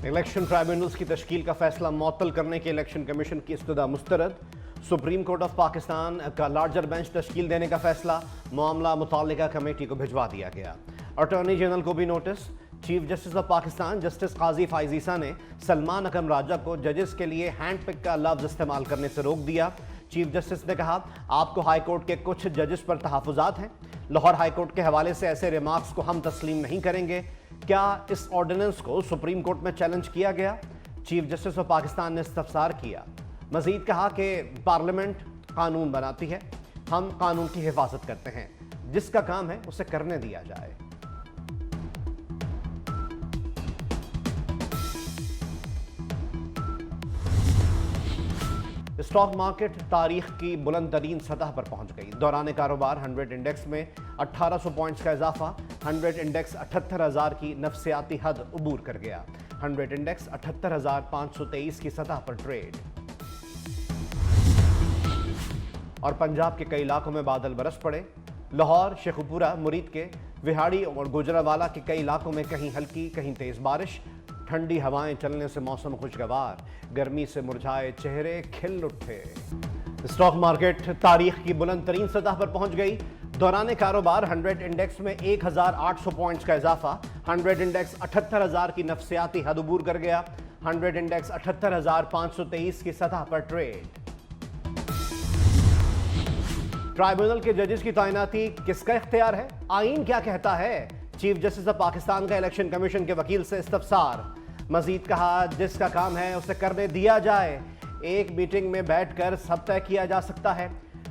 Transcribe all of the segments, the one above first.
Election tribunals की तश्कील का फैसला मुअत्तल करने के इलेक्शन कमीशन की इस्तदा मुस्तरद। सुप्रीम कोर्ट ऑफ पाकिस्तान का लार्जर बेंच तश्कील देने का फैसला, मामला मुताल्लिका कमेटी को भिजवा दिया गया। अटॉर्नी जनरल को भी notice. Chief justice of Pakistan justice Qazi Faez Isa ने सलमान अकरम राजा को जजेस के लिए हैंड पिक का लफ्ज इस्तेमाल करने से रोक दिया। चीफ जस्टिस ने कहा, आपको हाई कोर्ट के कुछ जजेस पर तहफ़्फ़ुज़ात हैं। लाहौर हाई कोर्ट के हवाले से ऐसे रिमार्क्स को हम तस्लीम नहीं करेंगे। क्या इस ऑर्डिनेंस को सुप्रीम कोर्ट में चैलेंज किया गया? चीफ जस्टिस ऑफ पाकिस्तान ने इस्तफसार किया। मजीद कहा कि पार्लियामेंट कानून बनाती है, हम कानून की हिफाजत करते हैं, जिसका काम है उसे करने दिया जाए। स्टॉक मार्केट तारीख की बुलंद तरीन सतह पर पहुंच गई। दौरान कारोबार 100 इंडेक्स में 1800 पॉइंट्स का इजाफा। 100 इंडेक्स 78,000 की नफसियाती हद अबूर कर गया। 100 इंडेक्स 78,523 की सतह पर ट्रेड। और पंजाब के कई इलाकों में बादल बरस पड़े। लाहौर, शेखुपुरा, मुरीद के, विहाड़ी और गुजरावाला के कई इलाकों में कहीं हल्की कहीं तेज बारिश। ठंडी हवाएं चलने से मौसम खुशगवार, गर्मी से मुरझाए चेहरे खिल उठे। स्टॉक मार्केट तारीख की बुलंद तरीन सतह पर पहुंच गई। दौरान कारोबार 100 इंडेक्स में 1,800 पॉइंट्स का इजाफा। 100 इंडेक्स 78,000 की नफसियाती हद अबूर कर गया। 100 इंडेक्स 78,523 की सतह पर ट्रेड। ट्राइब्यूनल के जजेस की तैनाती किसका इख्तियार है? आईन क्या कहता है? चीफ जस्टिस ऑफ पाकिस्तान का इलेक्शन कमीशन के वकील से इस्तफसार। मजीद कहा, जिसका काम है उसे करने दिया जाए। एक मीटिंग में बैठकर सब तय किया जा सकता है।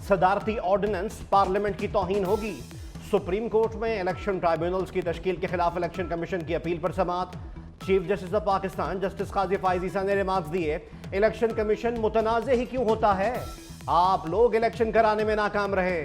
सदारती ऑर्डिनेंस पार्लियामेंट की तौहीन होगी। सुप्रीम कोर्ट में इलेक्शन ट्राइब्यूनल्स की तश्कील के खिलाफ इलेक्शन कमीशन की अपील पर समाअत। Chief justice of Pakistan justice Qazi Faez Isa ने रिमार्क्स दिए, इलेक्शन कमीशन मुतनाज़े ही क्यों होता है? आप लोग इलेक्शन कराने में नाकाम रहे।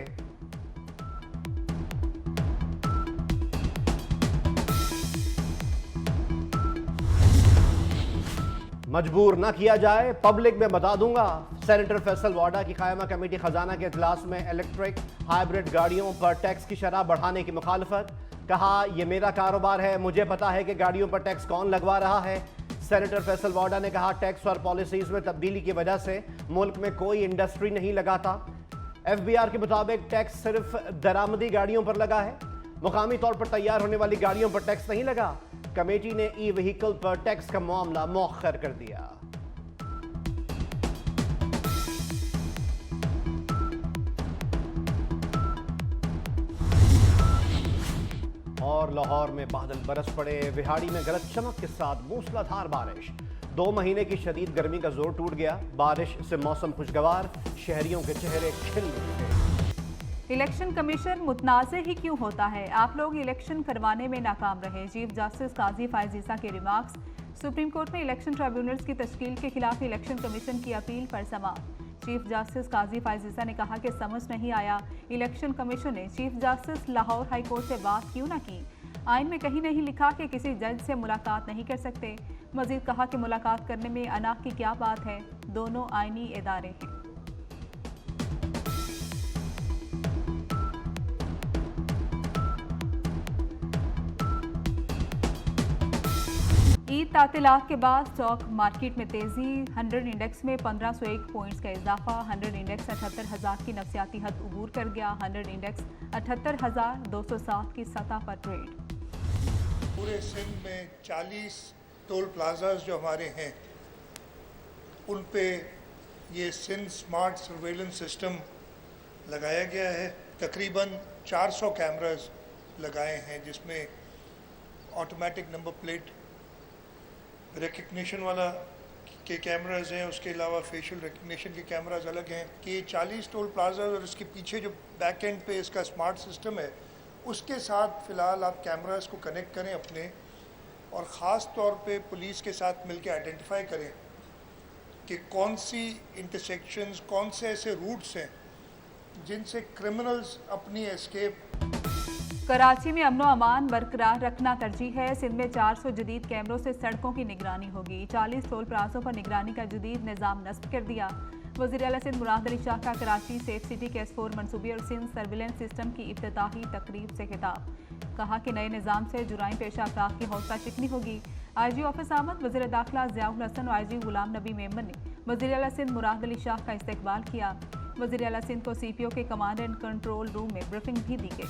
मजबूर ना किया जाए, पब्लिक में बता दूंगा। सेनेटर फैसल वाडा की कायमा कमेटी खजाना के इजलास में इलेक्ट्रिक हाइब्रिड गाड़ियों पर टैक्स की शरह बढ़ाने की मुखालफत। कहा, यह मेरा कारोबार है, मुझे पता है कि गाड़ियों पर टैक्स कौन लगवा रहा है। सेनेटर फैसल वाडा ने कहा, टैक्स और पॉलिसीज में तब्दीली की वजह से मुल्क में कोई इंडस्ट्री नहीं लगाता। FBR के मुताबिक टैक्स सिर्फ दरामदी गाड़ियों पर लगा है, मुकामी तौर पर तैयार होने वाली गाड़ियों पर टैक्स नहीं लगा। कमेटी ने ई व्हीकल पर टैक्स का मामला मौखर कर दिया। और लाहौर में बादल बरस पड़े। विहाड़ी में गरज चमक के साथ मूसलाधार बारिश। 2 महीने की शदीद गर्मी का जोर टूट गया। बारिश से मौसम खुशगवार, शहरियों के चेहरे खिल उठे। इलेक्शन कमीशन मुतनाज़े ही क्यों होता है? आप लोग इलेक्शन करवाने में नाकाम रहे। चीफ जस्टिस काजी फाइज ईसा के रिमार्क्स। सुप्रीम कोर्ट में इलेक्शन ट्राइब्यूनल्स की तश्कील के खिलाफ इलेक्शन कमीशन की अपील पर समाअत। चीफ जस्टिस काजी फाइज ईसा ने कहा कि समझ नहीं आया, इलेक्शन कमीशन ने chief justice Lahore high court से बात क्यों ना की? आइन में कहीं नहीं लिखा कि किसी जज से मुलाकात नहीं कर सकते। मजीद कहा कि मुलाकात करने में अनाक की क्या बात है, दोनों आइनी इदारे हैं। ईद तातीलात के बाद स्टॉक मार्केट में तेजी। 100 इंडेक्स में 1501 पॉइंट्स का इजाफा। 100 इंडेक्स 78,000 की नफसियाती हद अबूर कर गया। 100 इंडेक्स 78,207 की सतह पर ट्रेड। पूरे सिंध में 40 टोल प्लाजाज जो हमारे हैं, उन पे ये सिंध स्मार्ट सर्वेलेंस सिस्टम लगाया गया है। तकरीबन 400 कैमरास लगाए हैं, जिसमें ऑटोमेटिक नंबर प्लेट रिकग्निशन वाला के कैमराज हैं, उसके अलावा फेशियल रिकग्निशन के कैमराज अलग हैं। कि 40 टोल प्लाजा और उसके पीछे जो बैक एंड पे इसका स्मार्ट सिस्टम है, उसके साथ फ़िलहाल आप कैमराज को कनेक्ट करें अपने, और ख़ास तौर पे पुलिस के साथ मिलकर आइडेंटिफाई करें कि कौन सी इंटरसेक्शंस, कौन से ऐसे रूट्स हैं जिनसे क्रिमिनल्स अपनी एस्केप। कराची में अमनो अमान बरकरार रखना तरजीह है। सिंध में 400 जदीद कैमरों से सड़कों की निगरानी होगी। 40 टोल प्लाजों पर निगरानी का जदीद निज़ाम नस्ब कर दिया। वज़ीर आला सिंध मुराद अली शाह का कराची सेफ सिटी के S4 मनसूबे और सिंध सर्विलेंस सिस्टम की इफ्तिताही तकरीब से खिताब। कहा कि नए निज़ाम से जुराइम पेशा अफराद की हौसला शिकनी होगी। IG ऑफिस आमद वज़ीर दाखिला ज़ियाउल हसन और IG गुलाम नबी मेमन ने वज़ीर आला सिंध मुराद अली शाह का इस्तकबाल किया। वज़ीर आला सिंध को CPO के कमांड एंड कंट्रोल रूम में ब्रीफिंग भी दी गई।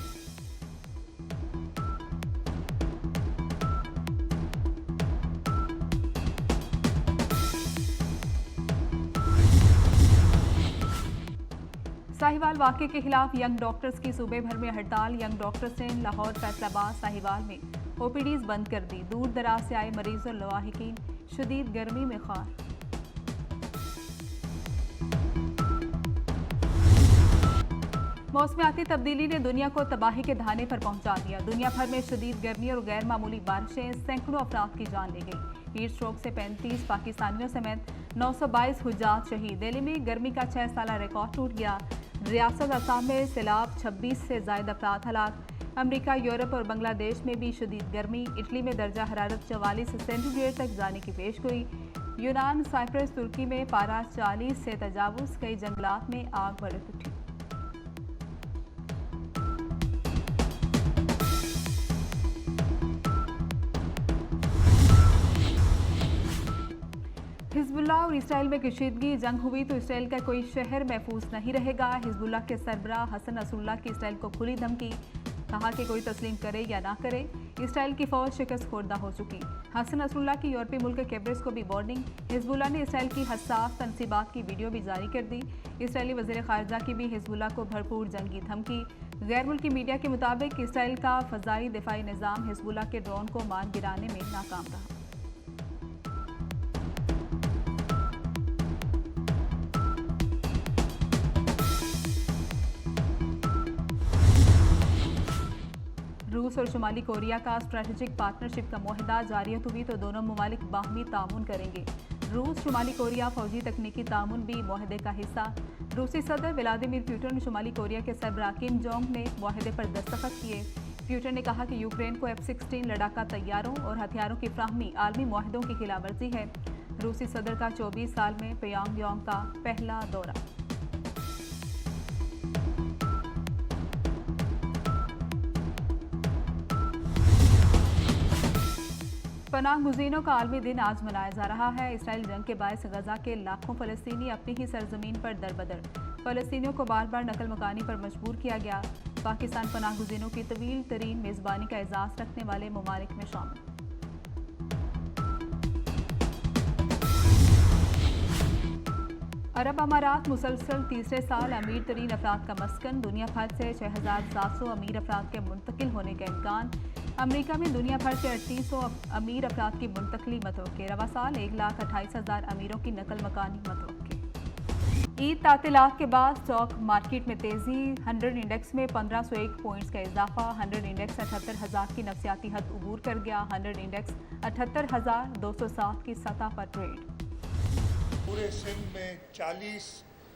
साहिवाल वाक़े के खिलाफ यंग डॉक्टर्स की सूबे भर में हड़ताल। यंग डॉक्टर्स ने लाहौर, फैसलाबाद, साहिवाल में OPDs बंद कर दी। दूर दराज से आए मरीज और लवाहिकीन शदीद गर्मी में खार। मौसमियाती तब्दीली ने दुनिया को तबाही के धाने पर पहुंचा दिया। दुनिया भर में शदीद गर्मी और गैर मामूली बारिशें सैकड़ों अफराद की जान ले गई। हीट स्ट्रोक से 35 पाकिस्तानियों समेत 922 हुज्जाज शहीद। दिल्ली में गर्मी का 6 साला रिकॉर्ड टूट गया। रियासत असम में सैलाब, 26 से ज़ायद अफराद हलाक। अमरीका, यूरोप और बांग्लादेश में भी शदीद गर्मी। इटली में दर्जा हरारत 44 सेंटीग्रेड तक जाने की पेशगोई। यूनान, साइप्रस, तुर्की में पारा 40 से तजावुज़। कई जंगलात में आग भड़क उठी। हिजबुल्लाह और इसराइल में कशीदगी। जंग हुई तो इसराइल का कोई शहर महफूज नहीं रहेगा। हिजबुल्लाह के सरबराह हसन नसरुल्लाह की इसराइल को खुली धमकी। कहा कि कोई तस्लीम करे या ना करे, इसराइल की फौज शिकस्त खोर्दा हो चुकी। हसन नसरुल्लाह की यूरोपीय मुल्क कैब्रिस को भी वार्निंग। हिजबुल्लाह ने इसराइल की हसास तनसीबात की वीडियो भी जारी कर दी। इसराइली वज़ीर ख़ारिजा की भी हिजबुल्लाह को भरपूर जंगी धमकी। गैर मुल्की मीडिया के मुताबिक इसराइल का फ़ज़ाई दिफाई निज़ाम हिजबुल्लाह के ड्रोन को मार गिराने में नाकाम रहा। रूस और शुमाली कोरिया का स्ट्रेटेजिक पार्टनरशिप का मुआहदा। जारियत हुई तो दोनों ममालिक बाहमी ताउन करेंगे। रूस शुमाली कोरिया फौजी तकनीकी ताउन भी मुआहदे का हिस्सा। रूसी सदर व्लादिमीर पुतिन ने शुमाली कोरिया के सरबराह किम जोंग ने मुआहदे पर दस्तखत किए। पुतिन ने कहा कि यूक्रेन को F-16 लड़ाका तैयारों और हथियारों की फ्राहमी आलमी मुआहदों की खिलाफवर्जी है। रूसी सदर का 24 साल में प्योंगयांग का पहला दौरा। पनाह गुज़ीनों का आलमी दिन आज मनाया जा रहा है। इसराइल जंग के बायस गजा के लाखों फ़लस्तीनी अपनी ही सरजमीन पर दरबदर। फ़लस्तीनियों को बार बार नकल मकानी पर मजबूर किया गया। पाकिस्तान पनाह गुज़ीनों की तवील तरीन मेज़बानी का एजाज़ रखने वाले ममालिक में शामिल। अरब अमारात मुसलसल तीसरे साल अमीर तरीन अफराद का मस्कन। दुनिया भर से 6700 अमीर अफराद के मुंतकिल होने का इम्कान। अमेरिका में दुनिया भर से 3800 अमीर अफराद की मुंतकली मतवक्के। रवा साल 1,28,000 अमीरों की नकल मकानी मतवक्के। ईद तातीलात के बाद स्टॉक मार्केट में तेज़ी। 100 इंडेक्स में 1501 पॉइंट्स का इजाफा। 100 इंडेक्स 78,000 की नफसियाती हद उबूर कर गया। 100 इंडेक्स 78,207 की सतह पर ट्रेड। पूरे सिंध में 40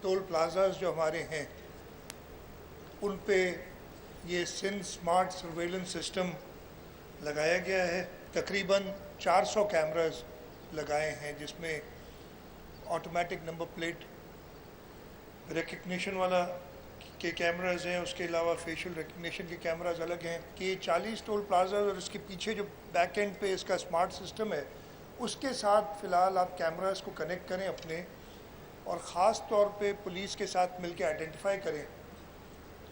टोल प्लाजाज जो हमारे हैं उन पे ये सिंध स्मार्ट सर्वेलेंस सिस्टम लगाया गया है। तकरीबन 400 कैमरास लगाए हैं जिसमें ऑटोमेटिक नंबर प्लेट रिकग्निशन वाला के कैमरास हैं। उसके अलावा फेशियल रिकग्निशन के कैमरास अलग हैं। कि 40 टोल प्लाजा और उसके पीछे जो बैक एंड पे इसका स्मार्ट सिस्टम है उसके साथ फ़िलहाल आप कैमरास को कनेक्ट करें अपने, और ख़ास तौर पे पुलिस के साथ मिलकर आइडेंटिफाई करें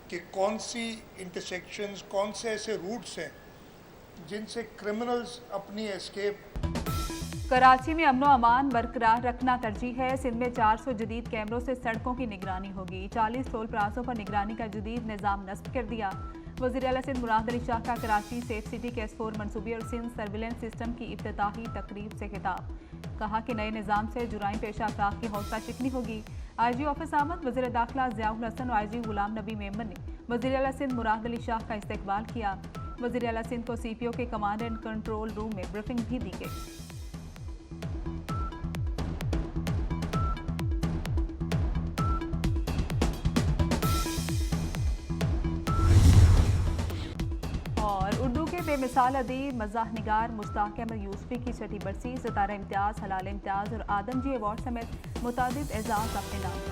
कि कौन सी इंटरसेक्शंस, कौन से ऐसे रूट्स हैं जिनसे क्रिमिनल्स अपनी एस्केप। कराची में अमनो अमान बरकरार रखना तरजीह है। सिंध में 400 जदीद कैमरों से सड़कों की निगरानी होगी। 40 टोल प्लाजों पर निगरानी का जदीद निज़ाम नस्ब कर दिया। वज़ीर आला सिंध मुराद अली शाह का कराची सेफ सिटी के S4 मनसूबे और सिंध सर्विलेंस सिस्टम की इफ्तिताही तकरीब से खिताब। कहा कि नए निज़ाम से जुराइम पेशा अफराद की हौसला शिकनी होगी। IG ऑफिस आमद वज़ीर दाखिला ज़ियाउल हसन और IG गुलाम नबी मेमन ने वज़ीर आला सिंध मुराद अली शाह का इस्तकबाल किया। वज़ीर आला सिंध को CPO के कमांड एंड कंट्रोल रूम में ब्रीफिंग भी दी गई। और उर्दू के बेमिसाल अदीब मज़ाह निगार मुश्ताक अहमद यूसुफ़ी की छठी बरसी। सितारा इम्तियाज़, हलाल इम्तियाज़ और आदमजी अवार्ड समेत मुतादिद एजाज़ अपने नाम